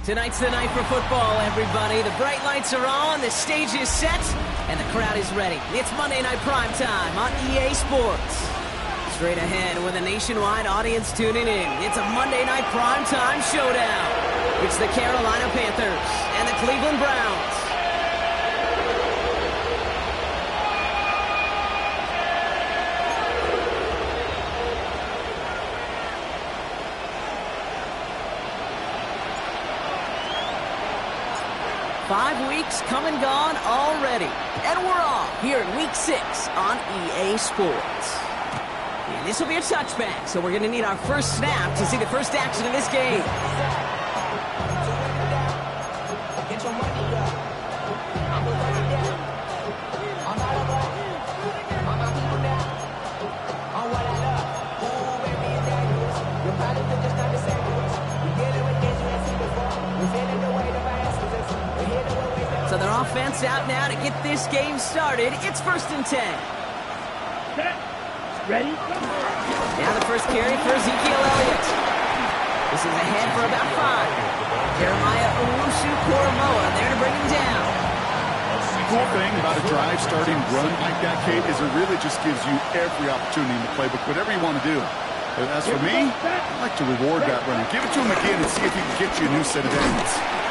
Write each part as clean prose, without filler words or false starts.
Tonight's the night for football, everybody. The bright lights are on, the stage is set, and the crowd is ready. It's Monday Night Primetime on EA Sports. Straight ahead with a nationwide audience tuning in, it's a Monday Night Primetime showdown. It's the Carolina Panthers and the Cleveland Browns. Five weeks come and gone already. And we're off here in Week 6 on EA Sports. And this will be a touchback, so we're going to need our first snap to see the first action of this game. So their offense out now to get this game started. It's 1st and 10. Ready? Now the first carry for Ezekiel Elliott. This is ahead for about 5. Jeremiah Owusu-Koramoah there to bring him down. The cool thing about a drive starting run like that, Kate, is it really just gives you every opportunity in the playbook, whatever you want to do. As for me, I like to reward that runner. Give it to him again and see if he can get you a new set of downs.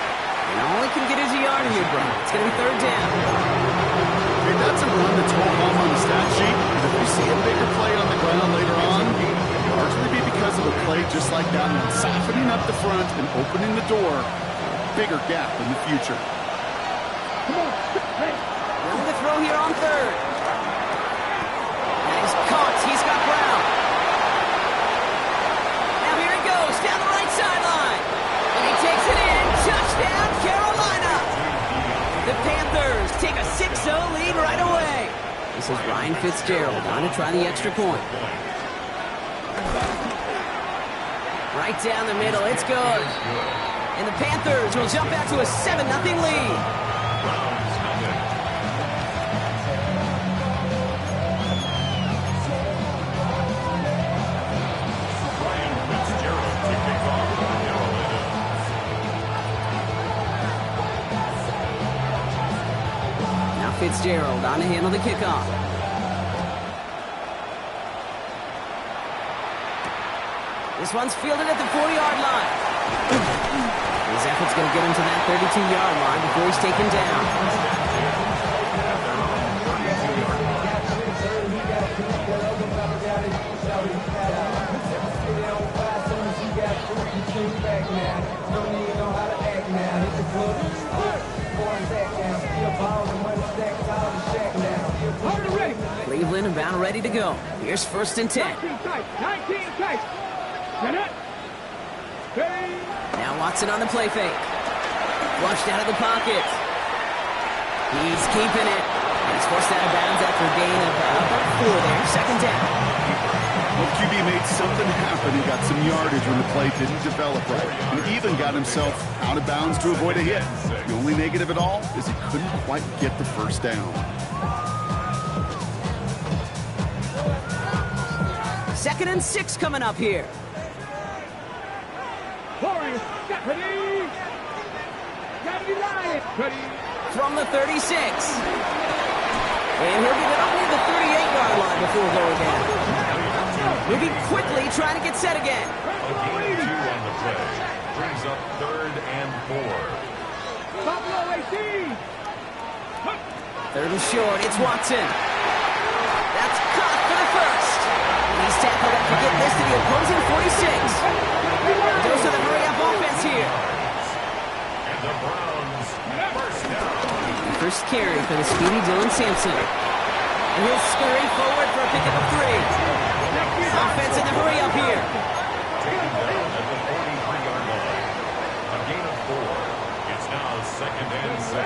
And all he can get is a yard here, bro. It's going to be 3rd down. Hey, that's a run that's home on the stat sheet. And if you see a bigger play on the ground later on, it'll largely be because of a play just like that one, softening up the front and opening the door. Bigger gap in the future. Running the throw here on 3rd. And he's caught. He's got Brown. Now here he goes down the right sideline. And he takes it in. Touchdown, Carolina. The Panthers take a 6-0 lead right away. This is Ryan Fitzgerald on to try the extra point. Right down the middle, it's good. And the Panthers will jump out to a 7-0 lead. Fitzgerald on to handle the kickoff. This one's fielded at the 40-yard line. His effort's going to get him to that 32-yard line before he's taken down. Cleveland about ready to go. Here's 1st and 10. 19 tight. Now Watson on the play fake. Flushed out of the pocket. He's keeping it. And he's forced out of bounds after a gain of about 4 there. 2nd down. Well, QB made something happen. He got some yardage when the play didn't develop right. And even got himself out of bounds to avoid a hit. The only negative at all is he couldn't quite get the first down. 2nd and 6 coming up here. From the 36. And he'll get it up near the 38-yard line before going down. Moving quickly, trying to get set again. A gain of 2 on the play. Brings up 3rd and 4. 3rd and short, it's Watson. That's caught for the first. He's tackled after getting this to the opposing 46. Goes to the hurry-up offense here. And the Browns, 1st down. First carry for the speedy Dylan Sampson. And he'll scurry forward for a pickup of 3. Offense in the hurry-up here. Taken down at the 43-yard line. A gain of 4. It's now 2nd and 6.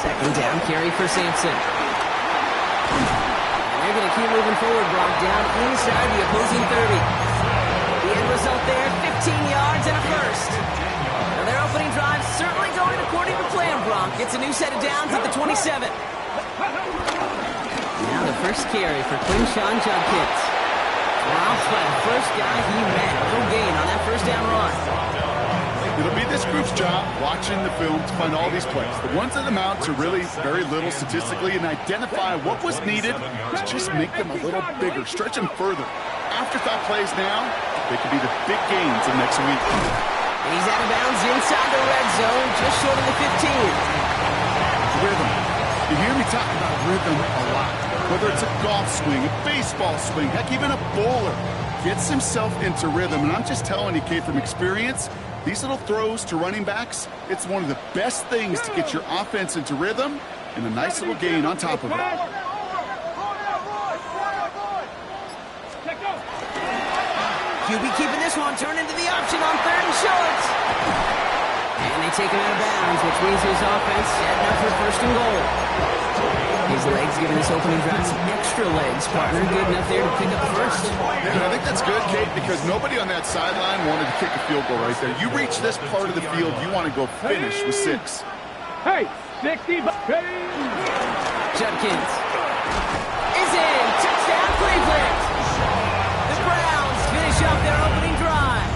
2nd down carry for Sampson. They're going to keep moving forward, Brock, down inside the opposing 30. The end result there, 15 yards and a first. Now their opening drive certainly going according to plan, Brock. It's a new set of downs at the 27. Now the first carry for Quinshawn Judkins. Ralph by the first guy he met. No gain on that first down run. The It'll be this group's job watching the film to find all these plays. The ones that amount to really very little statistically and identify what was needed to just make them a little bigger, stretch them further. Afterthought plays now, they could be the big gains in next week. And he's out of bounds inside the red zone, just short of the 15. Rhythm. You hear me talk about rhythm a lot. Whether it's a golf swing, a baseball swing, heck, even a bowler gets himself into rhythm. And I'm just telling you, Kate, from experience, these little throws to running backs, it's one of the best things to get your offense into rhythm and a nice little gain on top of it. QB keeping this one, turn into the option on 3rd and short. And they take him out of bounds, which means his offense setting up for 1st and goal. His legs giving this opening drive some extra legs, partner. Good enough there to pick up first. Yeah, I think that's good, Kate, because nobody on that sideline wanted to kick a field goal right there. You reach this part of the field, you want to go finish with 6. Hey, 60. Judkins is in. Touchdown, Cleveland. The Browns finish up their opening drive.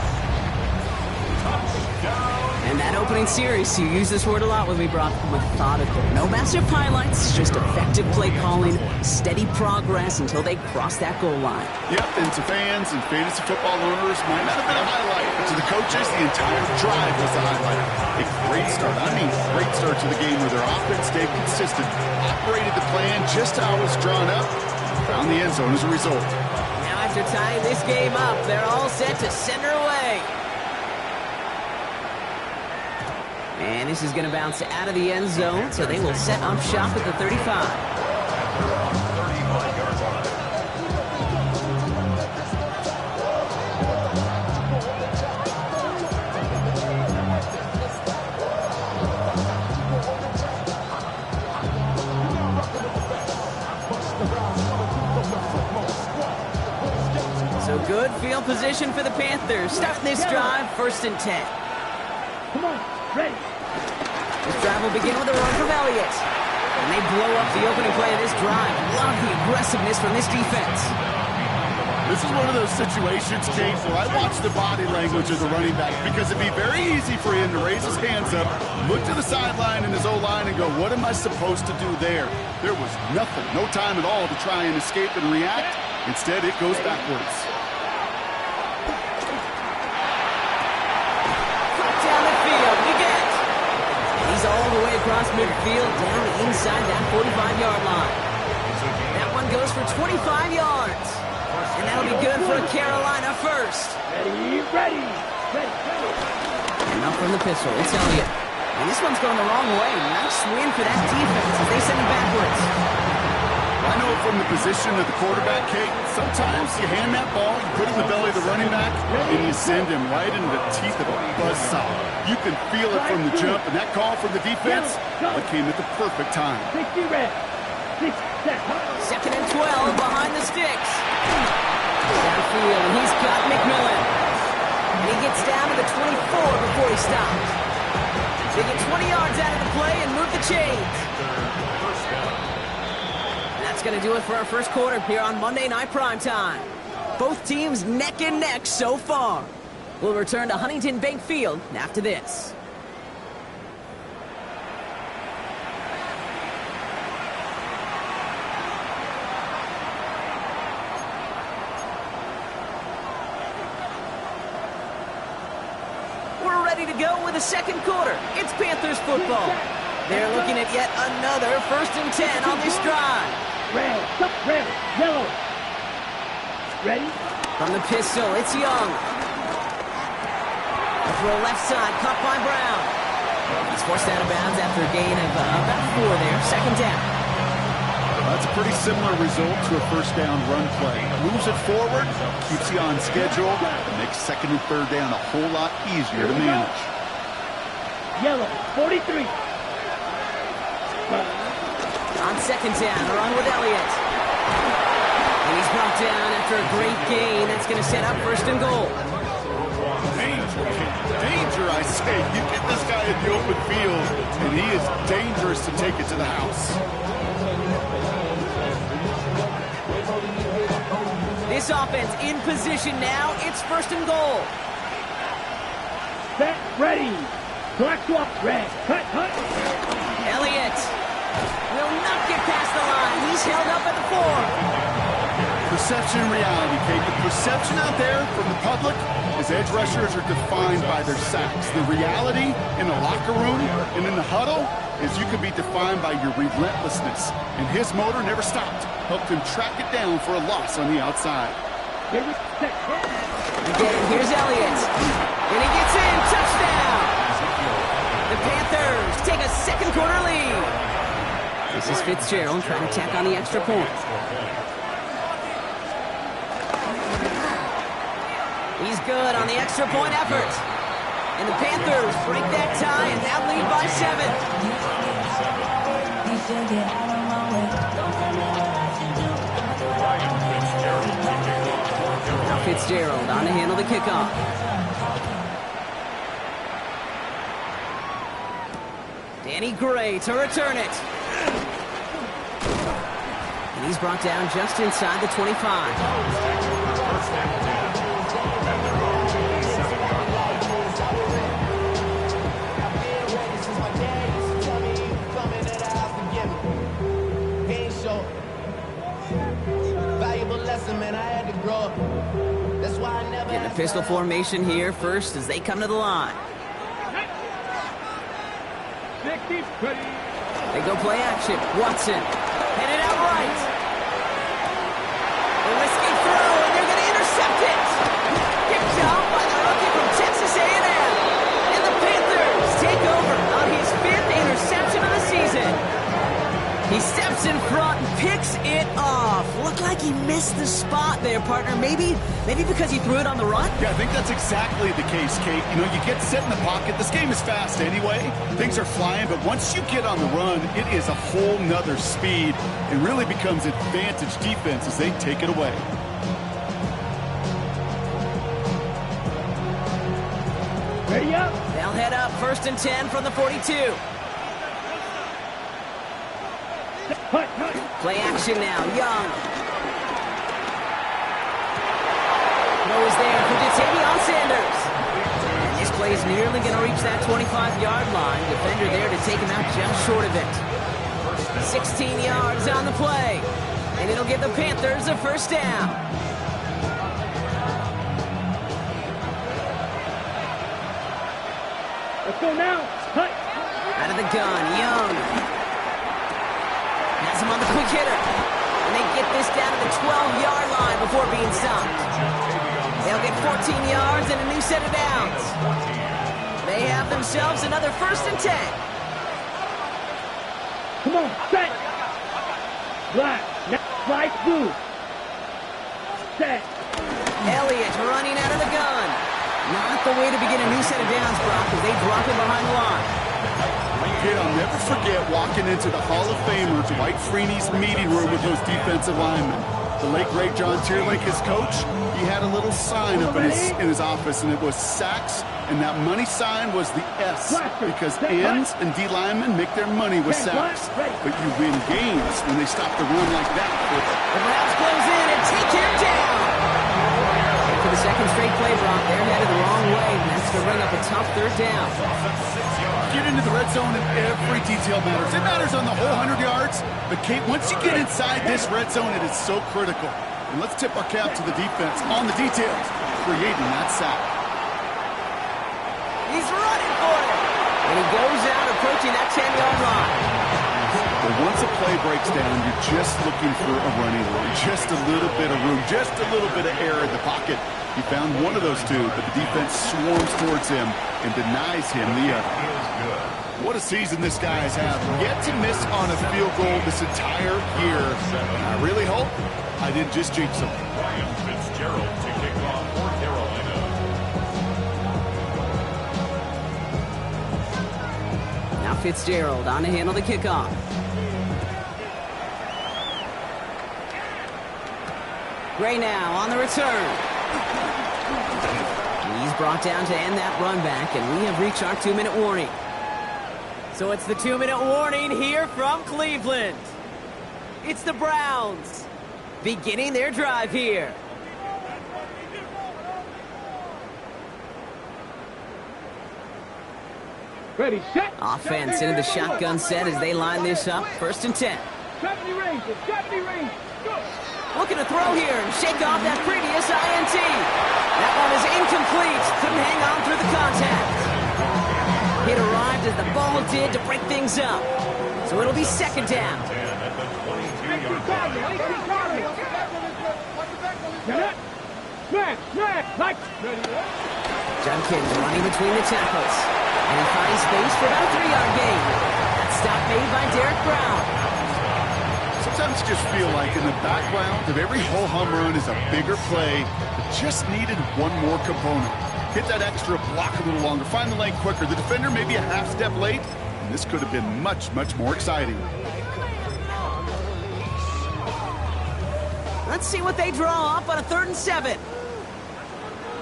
And that opening series, you use this word a lot with me, Brock, methodical. No massive highlights, just effective play calling, steady progress until they cross that goal line. Yep, and to fans and fantasy football owners, might not have been a highlight. But to the coaches, the entire drive was a highlight. A great start. I mean, great start to the game where their offense stayed consistent, operated the plan just how it was drawn up, found the end zone as a result. Now after tying this game up, they're all set to send her away. And this is going to bounce out of the end zone, so they will set up shop at the 35. So good field position for the Panthers. Starting this drive, 1st and 10. Come on, ready. This drive will begin with a run from Elliott. And they blow up the opening play of this drive. Love the aggressiveness from this defense. This is one of those situations, Kate, where I watch the body language of the running back because it'd be very easy for him to raise his hands up, look to the sideline in his O-line and go, what am I supposed to do there? There was nothing, no time at all to try and escape and react. Instead, it goes backwards. Down the field, we get. And he's all the way across midfield, down inside that 45-yard line. That one goes for 25 yards. And that'll be good for a Carolina first. Ready. And up from the pistol, it's Elliott. And this one's going the wrong way. Nice win for that defense as they send it backwards. I know from the position of the quarterback, Kate, sometimes you hand that ball, you put it in the belly of the running back, and you send him right into the teeth of a buzzsaw. You can feel it from the jump, and that call from the defense, it came at the perfect time. 60 red. 6 set. 2nd and 12 behind the sticks. Downfield, and he's got McMillan. And he gets down to the 24 before he stops. They get 20 yards out of the play and move the chains. That's going to do it for our first quarter here on Monday Night Primetime. Both teams neck and neck so far. We'll return to Huntington Bank Field after this. We're ready to go with the second quarter. It's Panthers football. They're looking at yet another 1st and 10 on this drive. Red, yellow. Ready? From the pistol, it's Young. A throw left side, caught by Brown. He's forced out of bounds after a gain of about 4 there. 2nd down. That's a pretty similar result to a 1st down run play. Moves it forward, keeps you on schedule, and makes 2nd and 3rd down a whole lot easier to manage. Yellow, 43. On 2nd down, they're on with Elliott. And he's brought down after a great gain. That's going to set up 1st and goal. Danger, I say. You get this guy in the open field, and he is dangerous to take it to the house. This offense in position now. It's 1st and goal. set, ready. Black swap, red. Cut, cut. Elliott will not get past the line. He's held up at the 4. Perception and reality, Kate. The perception out there from the public is edge rushers are defined by their sacks. The reality in the locker room and in the huddle is you can be defined by your relentlessness. And his motor never stopped. Helped him track it down for a loss on the outside. Here we set. Again, here's Elliott. And he gets in. Touchdown! The Panthers take a second quarter lead. This is Fitzgerald trying to tack on the extra point. He's good on the extra point effort. And the Panthers break that tie and now lead by 7. Now Fitzgerald on to handle the kickoff. Danny Gray to return it. And he's brought down just inside the 25. In the pistol formation here first as they come to the line. They go play action. Watson headed out right. A risky throw, and they're going to intercept it. Picked up by the rookie from Texas A&M. And the Panthers take over on his 5th interception of the season. He steps in front and picks it off. Looked like he missed the spot there, partner. Maybe because he threw it on the run? Yeah, I think that's exactly the case, Kate. You know, you get set in the pocket. This game is fast anyway. Things are flying, but once you get on the run, it is a whole nother speed. It really becomes advantage defense as they take it away. Ready up. They'll head up 1st and 10 from the 42. Cut, cut. Play action now. Young. Throw is there for Jatavion Sanders. And this play is nearly going to reach that 25-yard line. Defender there to take him out just short of it. 16 yards on the play. And it'll give the Panthers a first down. Let's go now. Cut. Out of the gun, Young. Has him on the quick hitter. And they get this down to the 12-yard line before being stopped. They'll get 14 yards and a new set of downs. They have themselves another 1st and 10. Come on, set. Black. Now, flight blue. Set. Elliott running out of the gun. Not the way to begin a new set of downs, Brock, as they drop him behind the line. Kid, I'll never forget walking into the Hall of Famer Dwight Freeney's meeting room with those defensive linemen. The late, great John Tierlink, his coach, he had a little sign up in his office, and it was sacks, and that money sign was the S, because ends and D linemen make their money with sacks. But you win games when they stop the run like that. The Browns close in and take him down. And for the second straight play, Brock, they're headed the wrong way, and that's to bring up a tough 3rd down. Get into the red zone and every detail matters. It matters on the whole 100 yards. But, Kate, once you get inside this red zone, it is so critical. And let's tip our cap to the defense on the details, creating that sack. He's running for it. And he goes out approaching that 10-yard line. But once a play breaks down, you're just looking for a running room. Just a little bit of room, just a little bit of air in the pocket. He found one of those two, but the defense swarms towards him and denies him the other. What a season this guy has had. Yet to miss on a field goal this entire year. I really hope I didn't just jinx him. Ryan Fitzgerald to kick off for Carolina. Now Fitzgerald on to handle the kickoff. Gray now on the return. He's brought down to end that run back, and we have reached our 2-minute warning. So it's the 2-minute warning here from Cleveland. It's the Browns beginning their drive here. Ready, set. Offense into the shotgun set as they line this up. 1st and 10. 70 range, 70 range. Go. Looking to throw here and shake off that previous INT. That one is incomplete. Couldn't hang on through the contact. It arrived as the ball did to break things up. So it'll be 2nd down. Judkins running between the tackles. And he finds space for about a 3-yard gain. That stop made by Derek Brown. Sometimes you just feel like in the background of every ho-hum run is a bigger play that just needed one more component. Hit that extra block a little longer, find the lane quicker. The defender may be a half step late, and this could have been much, much more exciting. Let's see what they draw up on a 3rd and 7.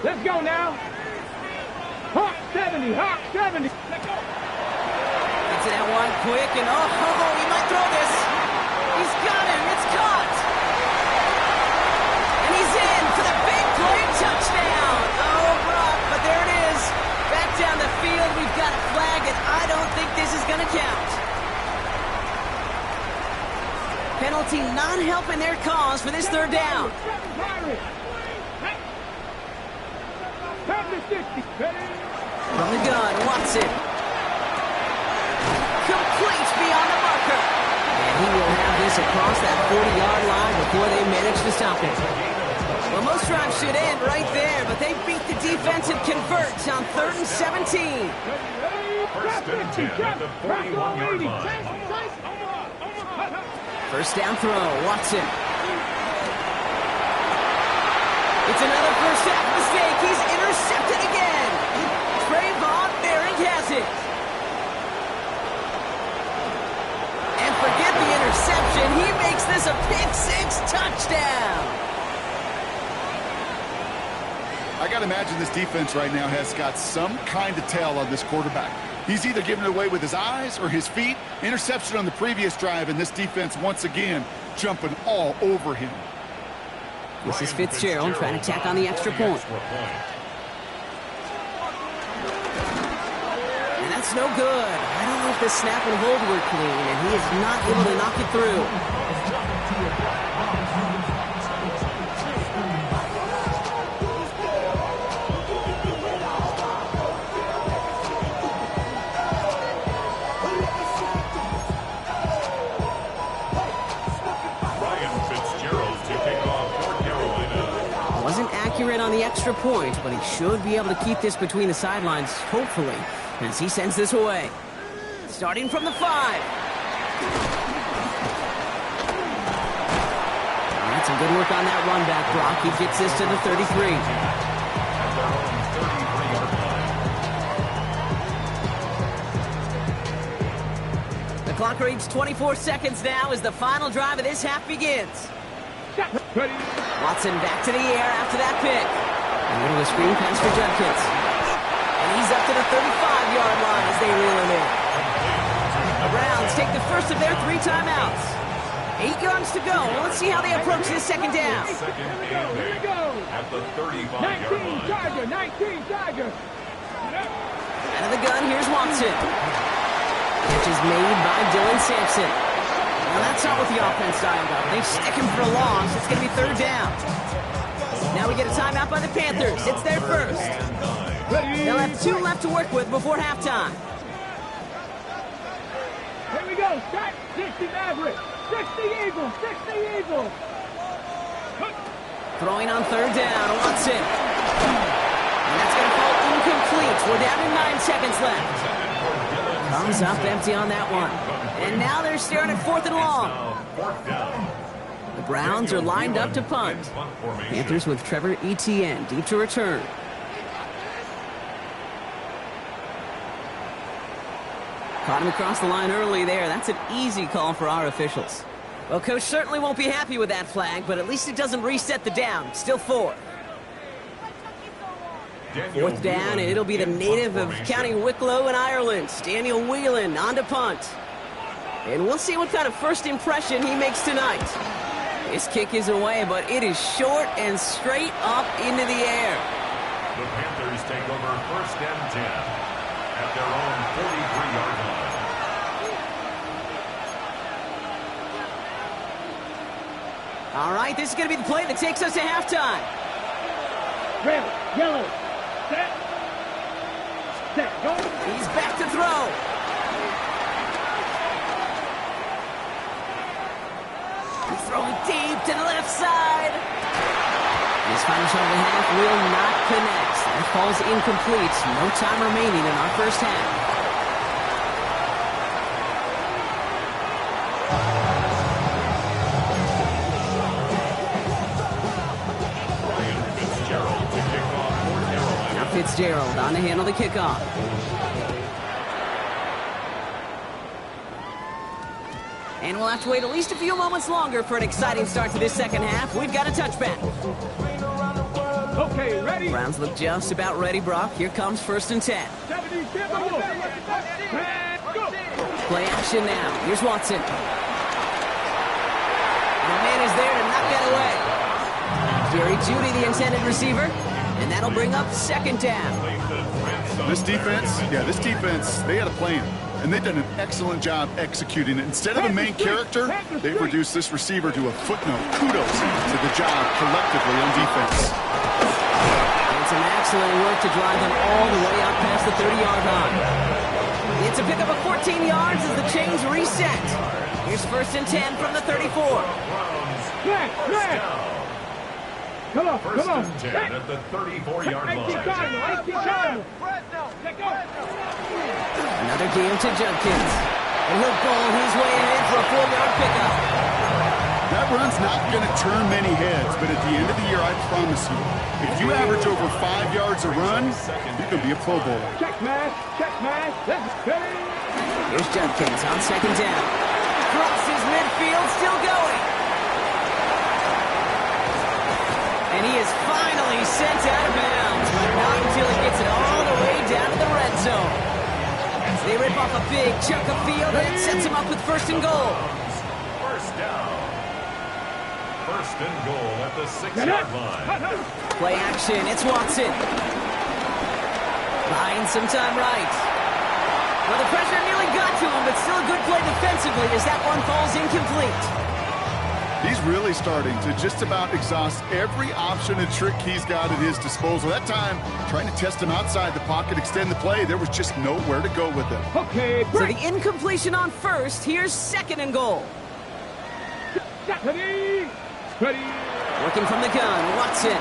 Let's go now. Hawk 70, Hawk 70. Gets it out wide quick, and he might throw this. He's got him. It's caught. And he's in for the big play touchdown. Oh, Brock, but there it is. Back down the field, we've got a flag, and I don't think this is going to count. Penalty not helping their cause for this 3rd down. From the gun, Watson. Complete beyond the marker. And he will have this across that 40-yard line before they manage to stop it. Well, most drives should end right there, but they beat the defensive converts on 3rd and 17. 1st and 10 at the 41-yard line. 1st down throw, Watson. It's another first half mistake. He's intercepted again. Trayvon Merrick has it. And forget the interception. He makes this a pick-6 touchdown. I got to imagine this defense right now has got some kind of tell on this quarterback. He's either giving it away with his eyes or his feet. Interception on the previous drive, and this defense once again jumping all over him. This is Fitzgerald trying to tack on the extra point. And that's no good. I don't know if the snap and hold were clean, and he is not able to knock it through. On the extra point, but he should be able to keep this between the sidelines, hopefully, as he sends this away. Starting from the 5. That's some good work on that run back, Brock. He gets this to the 33. The clock reads 24 seconds now as the final drive of this half begins. Watson back to the air after that pick. A little of a screen pass for Judkins. And he's up to the 35-yard line as they reel him in. The Browns take the first of their 3 timeouts. 8 yards to go. Let's see how they approach this 2nd down. Here we go. At the 35-yard line. 19 Tiger. Out of the gun, here's Watson. Catch is made by Dylan Sampson. Well, that's not what the offense dialed up. They stick him for a loss. It's going to be 3rd down. Now we get a timeout by the Panthers. It's their first. They'll have 2 left to work with before halftime. Here we go. Start 60 Maverick. 60 Eagles. 60 Eagles. Throwing on 3rd down. Watson. And that's going to fall incomplete. We're down to 9 seconds left. Comes up empty on that one. And now they're staring at 4th and long. The Browns are lined up to punt. Panthers with Trevor Etienne deep to return. Caught him across the line early there. That's an easy call for our officials. Well, Coach certainly won't be happy with that flag, but at least it doesn't reset the down. Still 4. 4th down, and it'll be the native of County Wicklow in Ireland, Daniel Whelan, on to punt. And we'll see what kind of first impression he makes tonight. His kick is away, but it is short and straight up into the air. The Panthers take over 1st and 10. at their own 43-yard line. All right, this is going to be the play that takes us to halftime. Red, yellow, set, go. He's back to throw. He's throwing deep to the left side. His final shot of the half will not connect. That falls incomplete. No time remaining in our first half. Fitzgerald on to handle the kickoff. And we'll have to wait at least a few moments longer for an exciting start to this second half. We've got a touchback. Okay, ready? Browns look just about ready, Brock. Here comes 1st and 10. 70, go. Play action now. Here's Watson. The man is there to knock that away. Jerry Jeudy, the intended receiver. And that'll bring up 2nd down. This defense, they had a plan. And they've done an excellent job executing it. Instead of the main character, they've reduced this receiver to a footnote. Kudos to the job collectively on defense. And some excellent work to drive them all the way out past the 30-yard line. It's a pickup of 14 yards as the chains reset. Here's 1st and 10 from the 34. Come on, First and 10 at the 34-yard line. Another game to Judkins. And he'll bowl his way ahead for a 4-yard pickup. That run's not going to turn many heads, but at the end of the year, I promise you, if you average over 5 yards a run, you can be a Pro Bowler. Check mash, let's go. Here's Judkins on 2nd down. Crosses midfield, still going. And he is finally sent out of bounds, but not until he gets it all the way down to the red zone. They rip off a big chunk of field, and it sets him up with 1st and goal. First down. 1st and goal at the 6-yard line. Play action, it's Watson. Buying some time right. Well, the pressure nearly got to him, but still a good play defensively as that one falls incomplete. He's really starting to just about exhaust every option and trick he's got at his disposal. That time, trying to test him outside the pocket, extend the play, there was just nowhere to go with it. Okay, so the incompletion on 1st. Here's 2nd and goal. Ready. Working from the gun, Watson.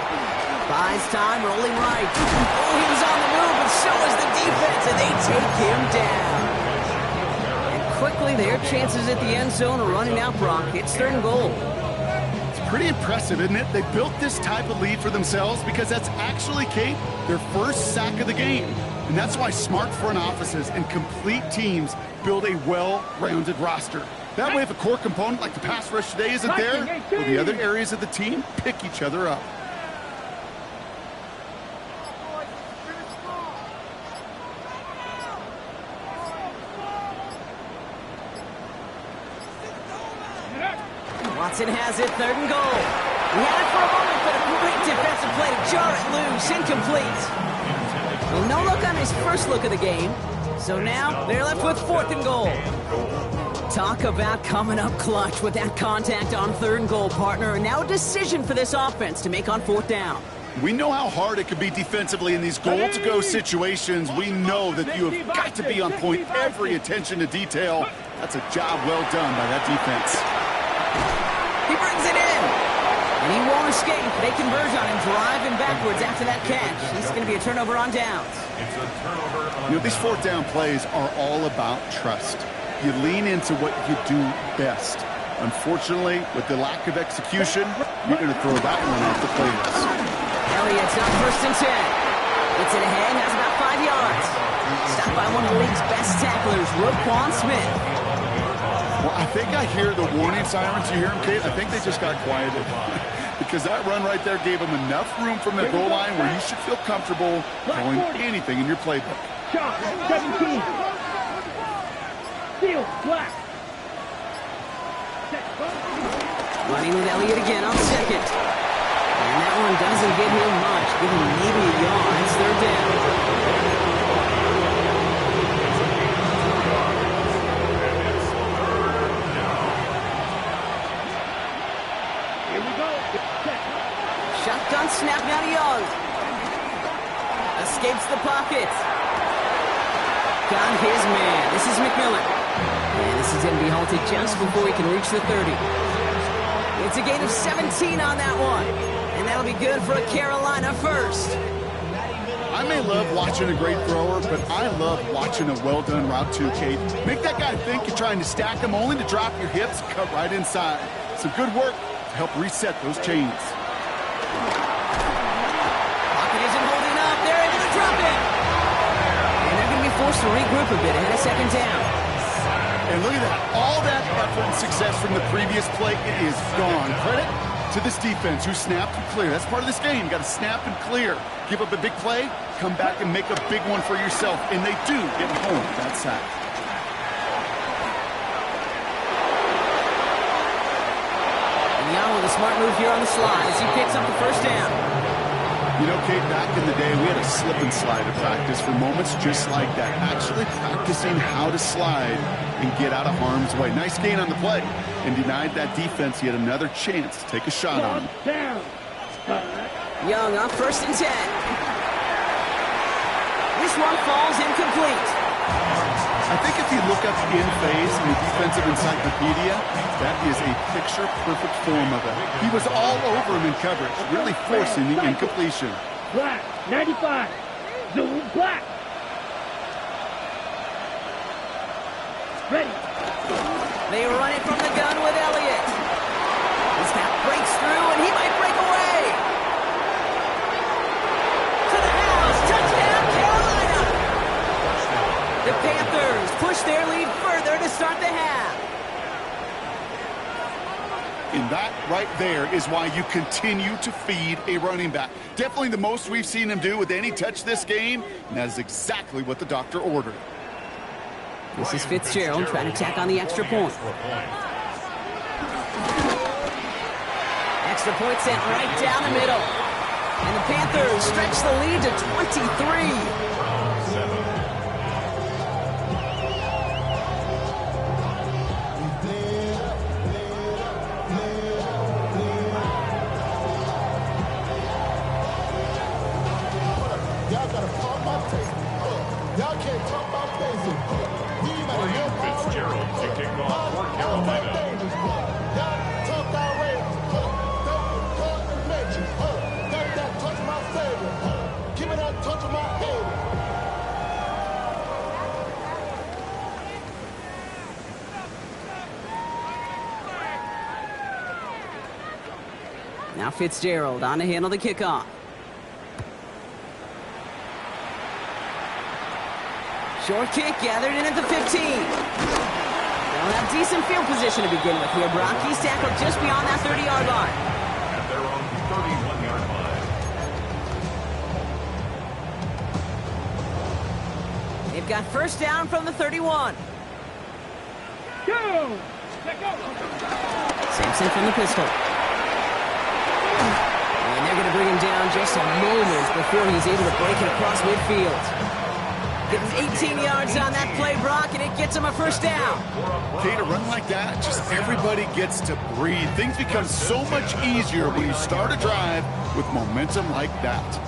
Buys time, rolling right. Oh, he was on the move, and so was the defense, and they take him down. And quickly, their chances at the end zone are running out, Brock. It's 3rd and goal. Pretty impressive, isn't it? They built this type of lead for themselves because that's actually, Kate, their first sack of the game. And that's why smart front offices and complete teams build a well-rounded roster. That way, if a core component like the pass rush today isn't there, well, the other areas of the team pick each other up. Watson has it, 3rd and goal. He had it for a moment, but a great defensive play to jar it loose, incomplete. Well, no look on his first look of the game, so now they're left with 4th and goal. Talk about coming up clutch with that contact on 3rd and goal, partner, and now a decision for this offense to make on 4th down. We know how hard it can be defensively in these goal-to-go situations. We know that you have got to be on point, every attention to detail. That's a job well done by that defense. He brings it in. And he won't escape. They converge on him, driving backwards after that catch. This is going to be a turnover on downs. It's a turnover on You know, these 4th down plays are all about trust. You lean into what you do best. Unfortunately, with the lack of execution, you're going to throw that one off the play list. Elliott's on 1st and 10. Gets it ahead, has about 5 yards. Stopped by one of the league's best tacklers, Roquan Smith. Well, I think I hear the warning sirens. You hear them, Kate? I think they just got quieted. Because that run right there gave them enough room from the goal line where you should feel comfortable throwing anything in your playbook. Shot, 17. Steal, black. Running with Elliott again on 2nd. And that one doesn't give him much. Give him maybe a yard. It's 3rd down. snap now to Young. Escapes the pocket. Got his man. This is McMillan. And this is going to be halted just before he can reach the 30. It's a gain of 17 on that one. And that'll be good for a Carolina first. I may love watching a great thrower, but I love watching a well-done route too, Kate. Make that guy think you're trying to stack him only to drop your hips, cut right inside. Some good work to help reset those chains. Pocket isn't holding up. They're able to drop it. And they're going to be forced to regroup a bit ahead of second down. And look at that. All that effort and success from the previous play, it is gone. Credit to this defense who snapped and cleared. That's part of this game. You got to snap and clear. Give up a big play, come back and make a big one for yourself. And they do get home with that sack. And Young with a smart move here on the slide as he picks up the first down. You know, Kate, back in the day, we had a slip and slide of practice for moments just like that. Actually practicing how to slide and get out of harm's way. Nice gain on the play. And denied that defense yet another chance to take a shot on him. Down. Young on 1st and 10. This one falls incomplete. I think if you look up in phase in the defensive encyclopedia, that is a picture-perfect form of it. He was all over him in coverage, really forcing the incompletion. Black, 95. Zoom, black. Ready. They run it from the gun with Elliott. This snap breaks through, and he might break away. To the house. Touchdown, Carolina. The Panthers push their lead further to start the half. And that right there is why you continue to feed a running back. Definitely the most we've seen him do with any touch this game, and that is exactly what the doctor ordered. This is Fitzgerald trying to tack on the extra point. Extra point sent right down the middle. And the Panthers stretch the lead to 23. Fitzgerald to kick off for Carolina. Now Fitzgerald on to handle the kickoff. Short kick gathered in at the 15. They'll have decent field position to begin with here. Brock, he's tackled just beyond that 30-yard line. At their own 31-yard line. They've got first down from the 31. Go! Let go! Sampson from the pistol. And they're going to bring him down just a moment before he's able to break it across midfield. Getting 18 yards on that play, Brock, and it gets him a first down. Okay, to run like that, just everybody gets to breathe. Things become so much easier when you start a drive with momentum like that.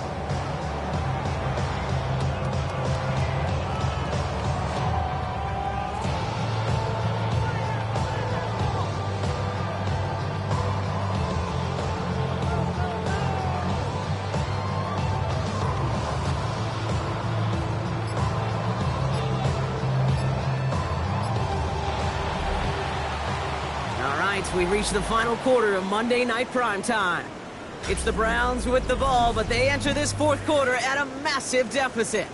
We reach the final quarter of Monday Night Primetime. It's the Browns with the ball, but they enter this fourth quarter at a massive deficit.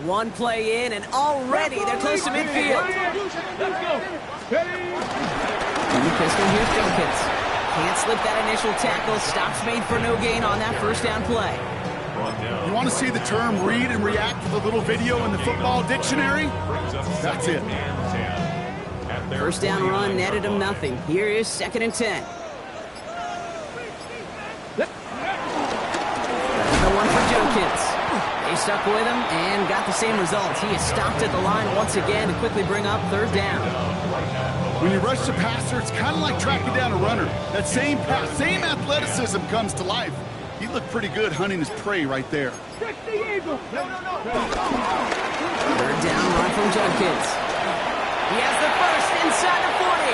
One play in, and already they're close to midfield. Let's go! In the pistol, here's Jenkins. Can't slip that initial tackle. Stops made for no gain on that first down play. You want to see the term read and react to the little video in the football dictionary? That's it. First down run netted him nothing. Here is 2nd and 10. The one for Jenkins. They stuck with him and got the same result. He is stopped at the line once again to quickly bring up third down. When you rush the passer, it's kind of like tracking down a runner. That same pass, same athleticism comes to life. He looked pretty good hunting his prey right there. 60 Eagles. No. Third down run from Judkins. He has the first inside the 40.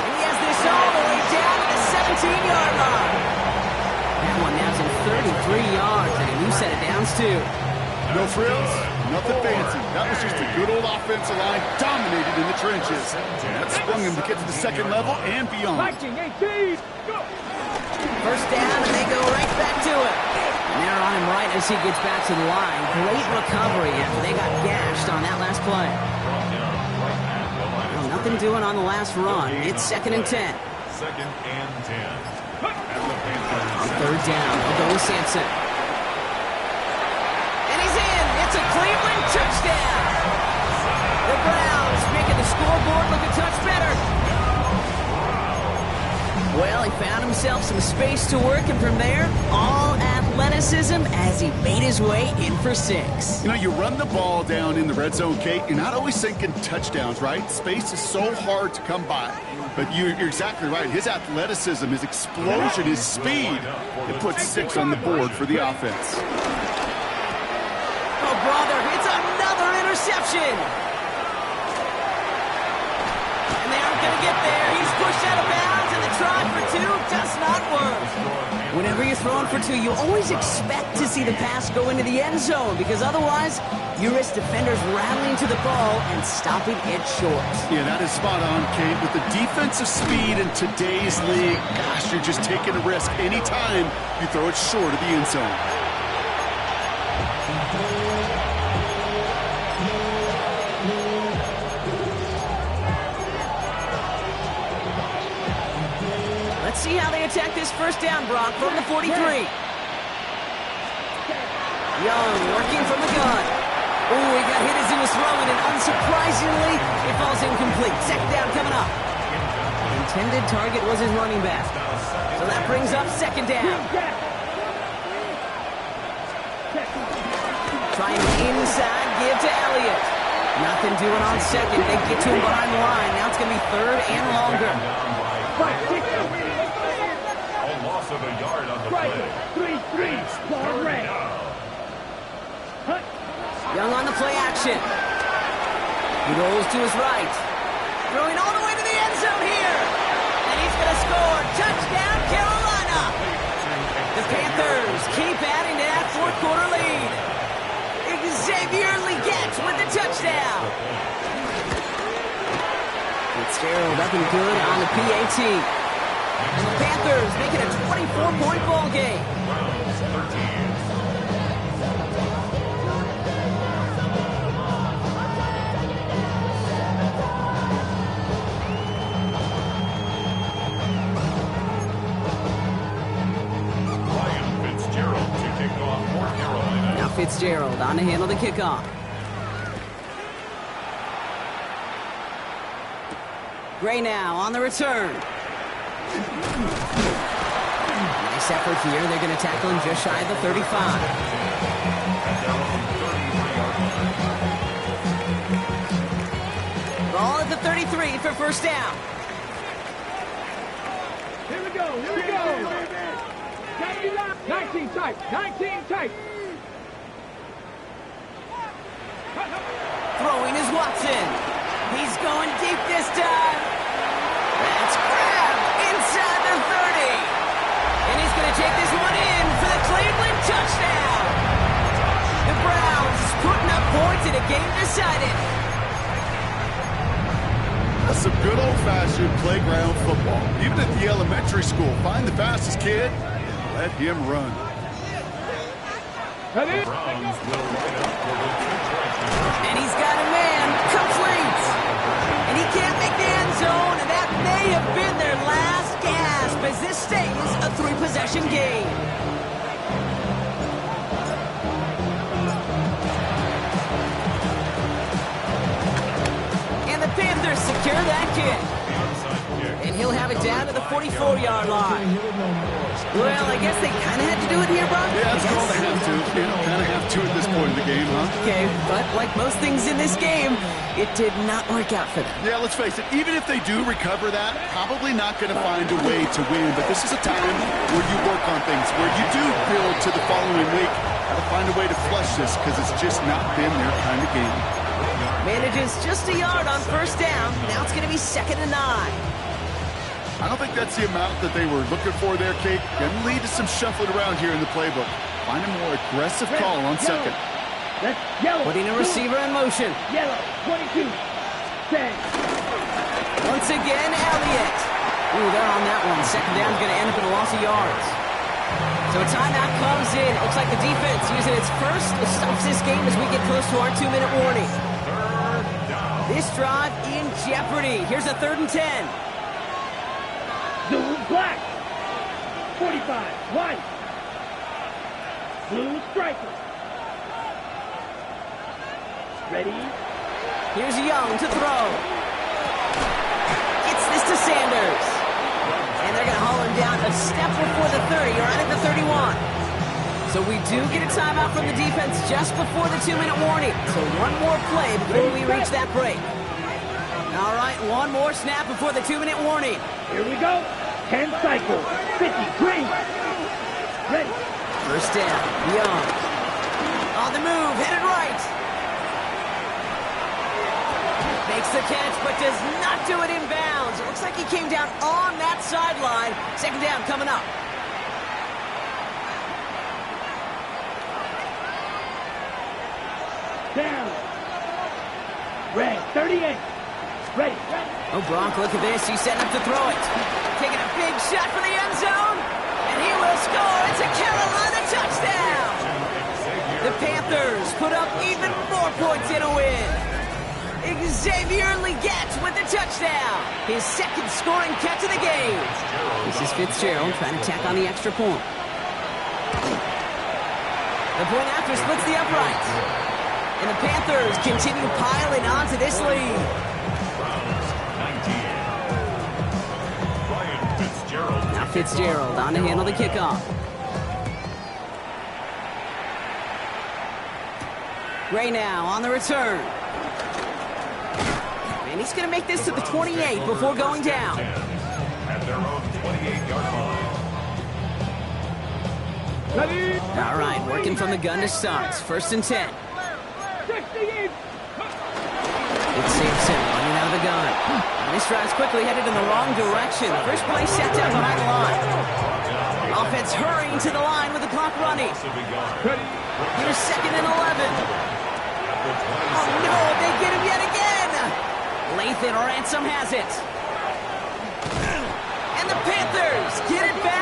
And he has this all the way down to the 17-yard line. That one now's in 33 yards and a new set of downs too. No frills, nothing fancy. That was just a good old offensive line dominated in the trenches. And that swung him to get to the second level and beyond. 19, 18, go. First down, and they go right back to it. And they're on him right as he gets back to the line. Great recovery after they got gashed on that last play. Well, nothing doing on the last run. It's 2nd and 10. 2nd and 10. On third down, they'll go with Sampson. And he's in. It's a Cleveland touchdown. The Browns making the scoreboard look a touch better. Well, he found himself some space to work, and from there, all athleticism as he made his way in for 6. You know, you run the ball down in the red zone, Kate, you're not always thinking touchdowns, right? Space is so hard to come by. But you're exactly right. His athleticism, his explosion, his speed, it puts 6 on the board for the offense. Oh, brother, it's another interception. And they aren't going to get there. He's pushed out of bounds, and the try for 2 does not work. Whenever you're throwing for 2, you always expect to see the pass go into the end zone, because otherwise you risk defenders rattling to the ball and stopping it short. Yeah, that is spot on, Kate. With the defensive speed in today's league, gosh, you're just taking a risk anytime you throw it short of the end zone. Let's see how they attack this first down, Brock, from the 43. Young working from the gun. Oh, he got hit as he was throwing, and unsurprisingly, it falls incomplete. Second down coming up. Intended target was his running back. So that brings up second down. Trying inside, give to Elliott. Nothing doing on second. They get to him behind the line. Now it's going to be third and longer. A loss of a yard on the play. 3-3, ball red. Young on the play action. He rolls to his right. Throwing all the way to the end zone here. And he's going to score. Touchdown, Carolina. The Panthers keep adding to that fourth quarter lead. Xavier Legette with the touchdown. Fitzgerald up and good on the PAT. And the Panthers make it a 24-point ball game. Fitzgerald on to handle the kickoff. Gray now on the return. Nice effort here. They're going to tackle him just shy of the 35. Ball at the 33 for first down. Here we go. 19 tight. Throwing is Watson. He's going deep this time. That's grabbed inside the 30. And he's going to take this one in for the Cleveland touchdown. The Browns putting up points in a game decided. That's some good old-fashioned playground football. Even at the elementary school, find the fastest kid, let him run. The Browns will line up for the two-point. And he's got a man, complete. And he can't make the end zone, and that may have been their last gasp as this stays a 3-possession game. And the Panthers secure that kick. And he'll have it down to the 44-yard line. Well, I guess they kind of had to do it here, Brock. Yeah, that's all they have to. Kind of have the game, huh? Okay, but like most things in this game, it did not work out for them. Yeah, let's face it, even if they do recover that, probably not going to find a way to win. But this is a time where you work on things, where you do build to the following week. Got to find a way to flush this because it's just not been their kind of game. Manages just a yard on first down. Now it's going to be 2nd and 9. I don't think that's the amount that they were looking for there, Kate. Going to lead to some shuffling around here in the playbook. Find a more aggressive call on second. That's yellow. Putting a receiver in motion. Yellow, 22, 10. Once again, Elliott. Ooh, they're on that one. Second down's going to end up in a loss of yards. So a timeout comes in. It looks like the defense using its first stops this game as we get close to our 2-minute warning. This drive in jeopardy. Here's a 3rd and 10. Blue, black. 45, white. Blue striker. Ready? Here's Young to throw. Gets this to Sanders. And they're going to haul him down a step before the 30, or right at the 31. So we do get a timeout from the defense just before the 2-minute warning. So one more play before we reach that break. All right, one more snap before the 2-minute warning. Here we go. 10 cycles. 50, green. Ready. First down, Young. On the move, headed right. Makes the catch, but does not do it in bounds. It looks like he came down on that sideline. 2nd down coming up. Down. Red, 38. Ready. Oh, Gronk, look at this. He's setting up to throw it. Taking a big shot for the end zone. And he will score. It's a Carolina touchdown. The Panthers put up even more points in a win. Xavier Legette with the touchdown. His 2nd scoring catch of the game. This is Fitzgerald trying to tack on the extra point. The point after splits the uprights. And the Panthers continue piling onto this lead. Now Fitzgerald on to handle the kickoff. Gray now on the return. And he's going to make this to the 28 before going down. At their own 28-yard line. Ready. All right, working from the gun to start. 1st and 10. 68. It's Sampson running out of the gun. And this drive's quickly headed in the wrong direction. First play set down behind the line. Offense hurrying to the line with the clock running. Ready. Here's 2nd and 11. Oh no, they get him yet again. Lathan Ransom has it. And the Panthers get it back.